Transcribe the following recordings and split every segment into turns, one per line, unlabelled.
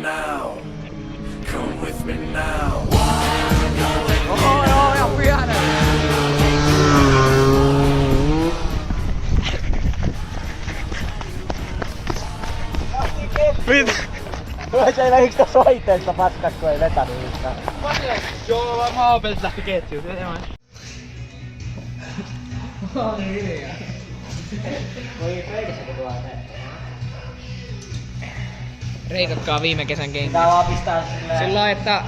now. Come with me now.
Oho, joo, ihan pyhänä. Mitä?
Se lähikö tuossa ohitteesta paskas, kun ei vetänyt yhtään?
Joo, varmaan opelta lähti ketjuun. On hiljaa.
Voi reikässäkin tuolla näin.
Reikatkaa viime kesän kenkiä.
Tää vaan pistää silleen...
Sillä lailla, että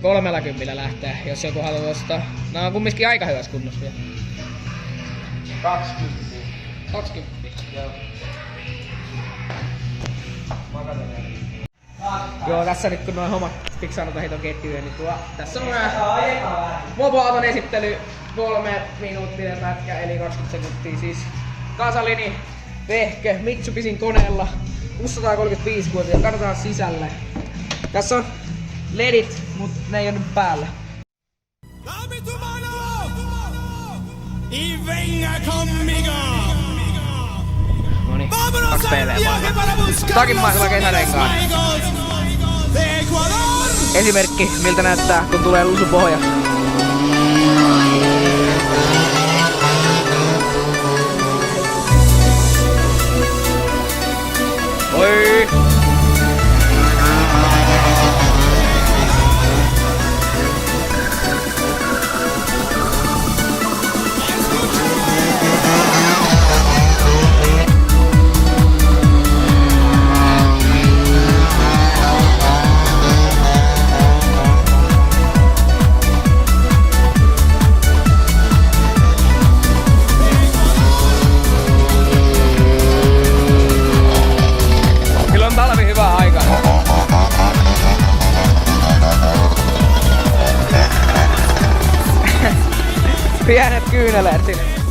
30 lähtee, jos joku haluaa ostaa. Nää on kumminkin aika hyvässä kunnossa vielä.
20.
20.
Joo.
Joo, tässä nyt kun noin hommat fiksaannut hiton ketjuja, niin tässä on Mobaaton esittely, 3 minuuttinen pätkä, eli 20 sekuntia siis. Kasalini, vehke, Mitsubishin koneella, 635-vuotia, katsotaan sisälle. Tässä on ledit, mut ne ei oo nyt päällä. Noniin, 2 peleä vaan. Takinmaisella kesärenkaan. Esimerkki, miltä näyttää, kun tulee lusupohja. Oi! Kyllä on talvi hyvää aikaa. Pienet kyyneleet sinne.